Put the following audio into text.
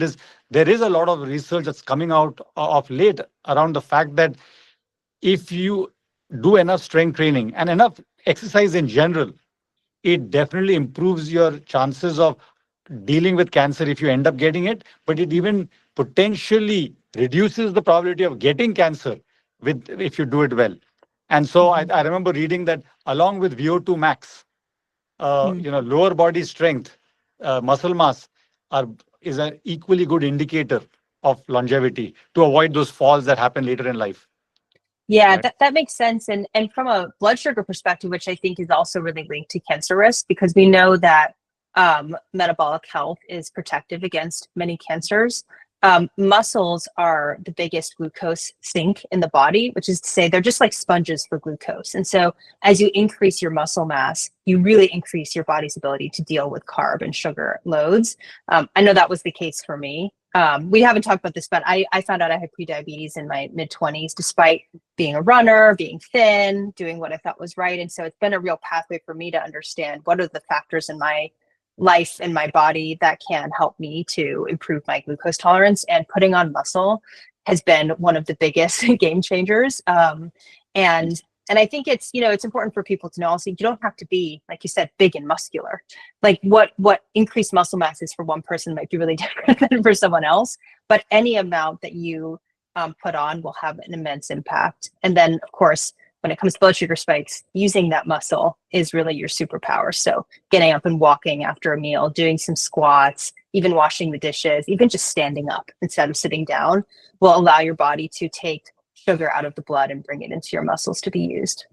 is there is a lot of research that's coming out of late around the fact that if you do enough strength training and enough exercise in general, it definitely improves your chances of dealing with cancer if you end up getting it, but it even potentially reduces the probability of getting cancer with if you do it well. And so I remember reading that along with VO2 max, lower body strength, muscle mass are is an equally good indicator of longevity to avoid those falls that happen later in life. Yeah, Right. that makes sense. And from a blood sugar perspective, which I think is also really linked to cancer risk, because we know that metabolic health is protective against many cancers. Muscles are the biggest glucose sink in the body, which is to say they're just like sponges for glucose. And so as you increase your muscle mass, you really increase your body's ability to deal with carb and sugar loads. I know that was the case for me. We haven't talked about this, but I found out I had prediabetes in my mid 20s, despite being a runner, being thin, doing what I thought was right. And so it's been a real pathway for me to understand what are the factors in my life and my body that can help me to improve my glucose tolerance. And putting on muscle has been one of the biggest game changers. And I think it's important for people to know also you don't have to be, like you said, big and muscular. Like what increased muscle mass is for one person might be really different than for someone else. But any amount that you put on will have an immense impact. And then, of course, when it comes to blood sugar spikes, using that muscle is really your superpower. So getting up and walking after a meal, doing some squats, even washing the dishes, even just standing up instead of sitting down will allow your body to take sugar out of the blood and bring it into your muscles to be used.